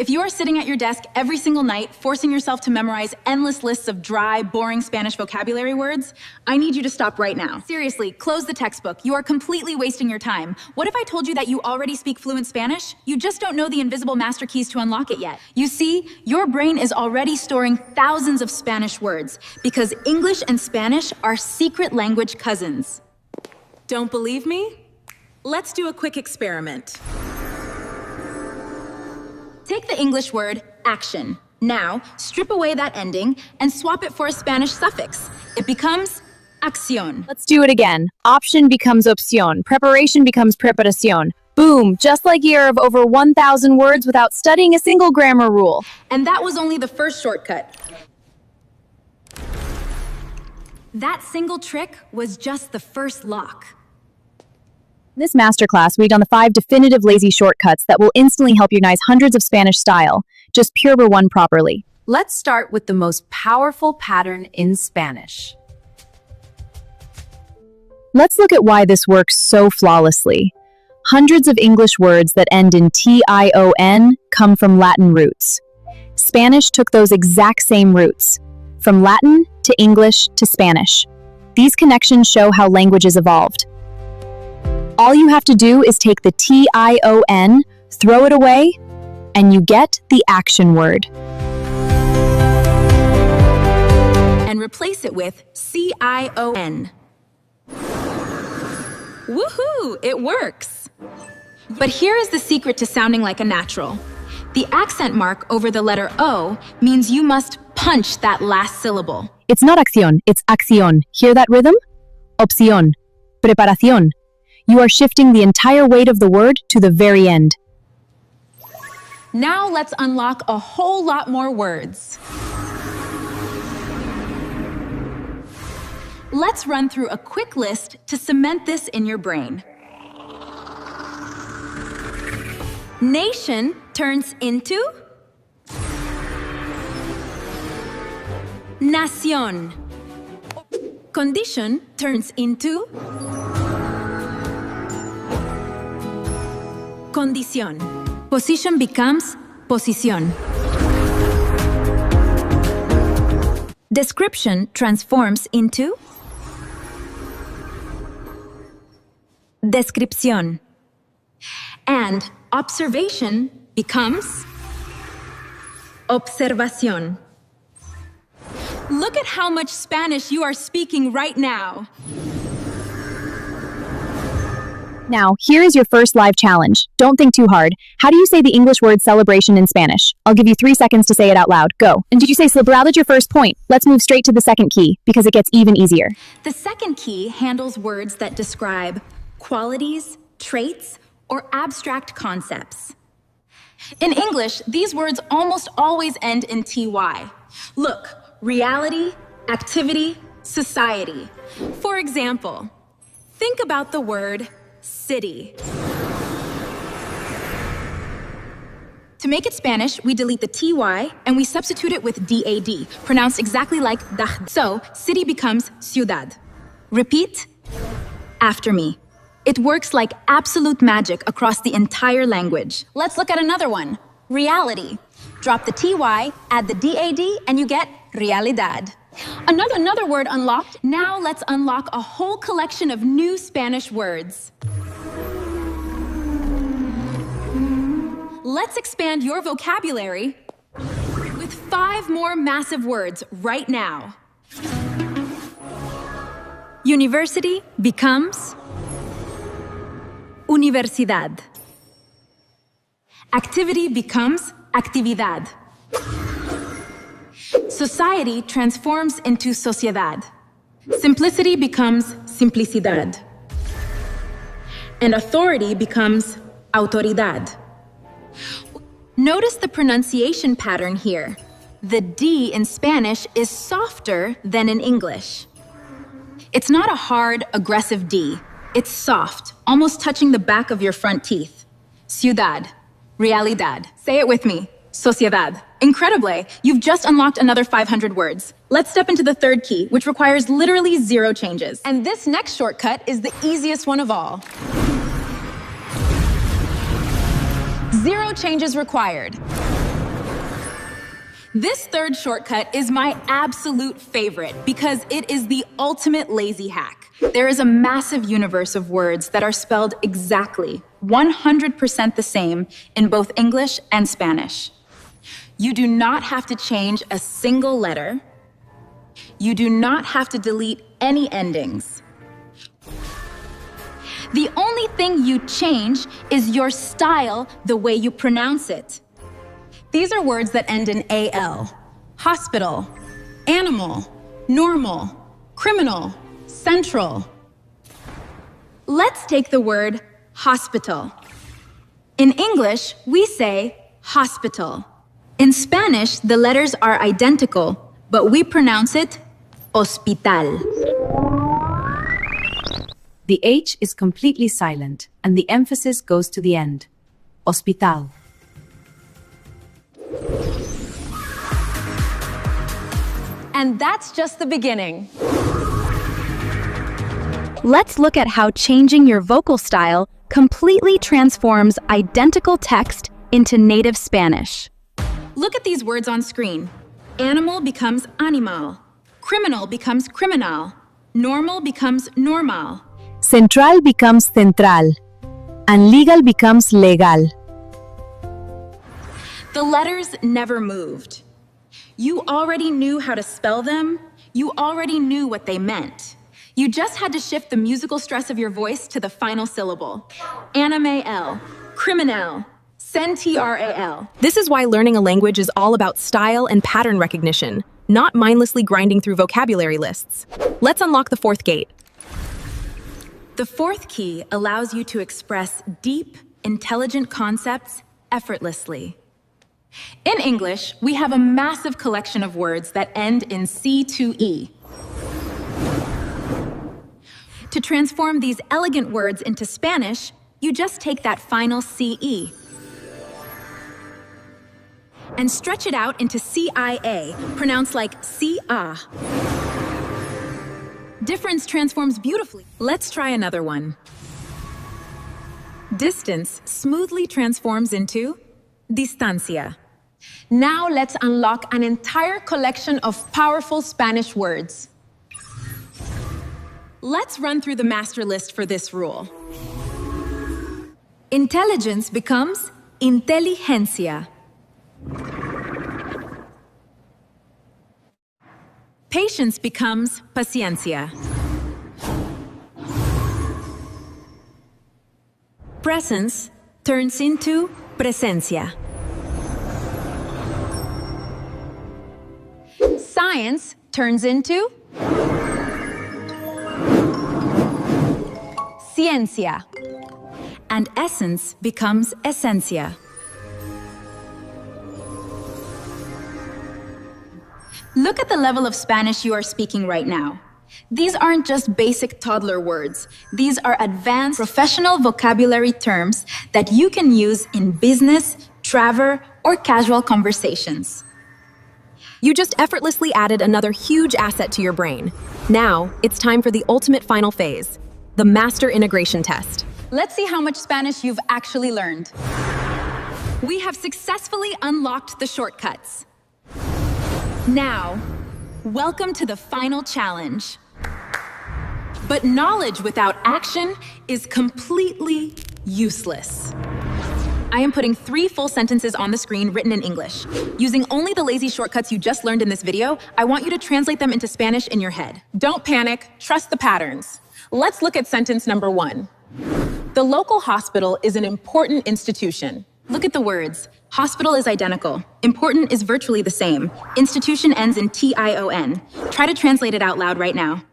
If you are sitting at your desk every single night, forcing yourself to memorize endless lists of dry, boring Spanish vocabulary words, I need you to stop right now. Seriously, close the textbook. You are completely wasting your time. What if I told you that you already speak fluent Spanish? You just don't know the invisible master keys to unlock it yet. You see, your brain is already storing thousands of Spanish words because English and Spanish are secret language cousins. Don't believe me? Let's do a quick experiment. Take the English word action. Now, strip away that ending and swap it for a Spanish suffix. It becomes acción. Let's do it again. Option becomes opción. Preparation becomes preparación. Boom! Just like a year of over 1,000 words without studying a single grammar rule. And that was only the first shortcut. That single trick was just the first lock. In this masterclass, we read on the 5 definitive lazy shortcuts that will instantly help you recognize hundreds of Spanish style. Just pure one properly. Let's start with the most powerful pattern in Spanish. Let's look at why this works so flawlessly. Hundreds of English words that end in TION come from Latin roots. Spanish took those exact same roots, from Latin to English to Spanish. These connections show how languages evolved. All you have to do is take the TION, throw it away, and you get the action word. And replace it with CION. Woohoo! It works! But here is the secret to sounding like a natural. The accent mark over the letter O means you must punch that last syllable. It's not acción, it's acción. Hear that rhythm? Opción. Preparación. You are shifting the entire weight of the word to the very end. Now let's unlock a whole lot more words. Let's run through a quick list to cement this in your brain. Nation turns into nación. Condition turns into condición. Position becomes posición. Description transforms into descripción. And observation becomes observación. Look at how much Spanish you are speaking right now. Now, here is your first live challenge. Don't think too hard. How do you say the English word celebration in Spanish? I'll give you 3 seconds to say it out loud. Go. And did you say celebrar at your first point? Let's move straight to the second key, because it gets even easier. The second key handles words that describe qualities, traits, or abstract concepts. In English, these words almost always end in ty. Look, reality, activity, society. For example, think about the word city. To make it Spanish, we delete the ty and we substitute it with dad, pronounced exactly like dah. So, city becomes ciudad. Repeat after me. It works like absolute magic across the entire language. Let's look at another one. Reality. Drop the ty, add the dad, and you get realidad. Another word unlocked. Now let's unlock a whole collection of new Spanish words. Let's expand your vocabulary with 5 more massive words right now. University becomes universidad. Activity becomes actividad. Society transforms into sociedad. Simplicity becomes simplicidad. And authority becomes autoridad. Notice the pronunciation pattern here. The D in Spanish is softer than in English. It's not a hard, aggressive D. It's soft, almost touching the back of your front teeth. Ciudad, realidad. Say it with me. Sociedad. Incredibly, you've just unlocked another 500 words. Let's step into the third key, which requires literally 0 changes. And this next shortcut is the easiest one of all. 0 changes required. This third shortcut is my absolute favorite because it is the ultimate lazy hack. There is a massive universe of words that are spelled exactly 100% the same in both English and Spanish. You do not have to change a single letter. You do not have to delete any endings. The only thing you change is your style, the way you pronounce it. These are words that end in AL. Hospital, animal, normal, criminal, central. Let's take the word hospital. In English, we say hospital. In Spanish, the letters are identical, but we pronounce it hospital. The H is completely silent, and the emphasis goes to the end. Hospital. And that's just the beginning. Let's look at how changing your vocal style completely transforms identical text into native Spanish. Look at these words on screen. Animal becomes animal. Criminal becomes criminal. Normal becomes normal. Central becomes central, and legal becomes legal. The letters never moved. You already knew how to spell them. You already knew what they meant. You just had to shift the musical stress of your voice to the final syllable. Anime-L, criminal, central. This is why learning a language is all about style and pattern recognition, not mindlessly grinding through vocabulary lists. Let's unlock the fourth gate. The fourth key allows you to express deep, intelligent concepts effortlessly. In English, we have a massive collection of words that end in C2E. To transform these elegant words into Spanish, you just take that final CE and stretch it out into CIA, pronounced like C-A. Difference transforms beautifully. Let's try another one. Distance smoothly transforms into distancia. Now let's unlock an entire collection of powerful Spanish words. Let's run through the master list for this rule. Intelligence becomes inteligencia. Patience becomes paciencia. Presence turns into presencia. Science turns into ciencia. And essence becomes esencia. Look at the level of Spanish you are speaking right now. These aren't just basic toddler words. These are advanced professional vocabulary terms that you can use in business, travel, or casual conversations. You just effortlessly added another huge asset to your brain. Now, it's time for the ultimate final phase, the master integration test. Let's see how much Spanish you've actually learned. We have successfully unlocked the shortcuts. Now, welcome to the final challenge. But knowledge without action is completely useless. I am putting 3 full sentences on the screen written in English. Using only the lazy shortcuts you just learned in this video, I want you to translate them into Spanish in your head. Don't panic, trust the patterns. Let's look at sentence number 1. The local hospital is an important institution. Look at the words. Hospital is identical. Important is virtually the same. Institution ends in TION. Try to translate it out loud right now.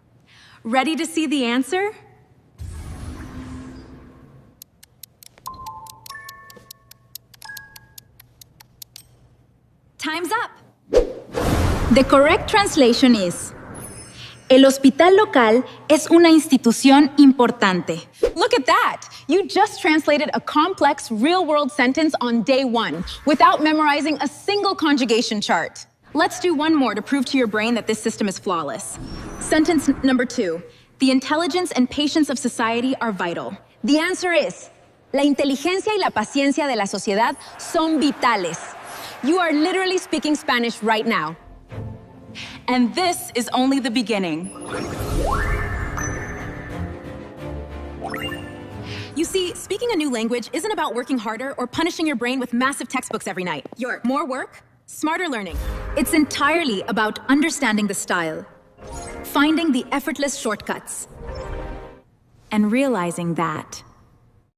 Ready to see the answer? Time's up. The correct translation is: El hospital local es una institución importante. Look at that! You just translated a complex real-world sentence on day 1 without memorizing a single conjugation chart. Let's do one more to prove to your brain that this system is flawless. Sentence number 2. The intelligence and patience of society are vital. The answer is: La inteligencia y la paciencia de la sociedad son vitales. You are literally speaking Spanish right now. And this is only the beginning. You see, speaking a new language isn't about working harder or punishing your brain with massive textbooks every night. More work, smarter learning. It's entirely about understanding the style, finding the effortless shortcuts, and realizing that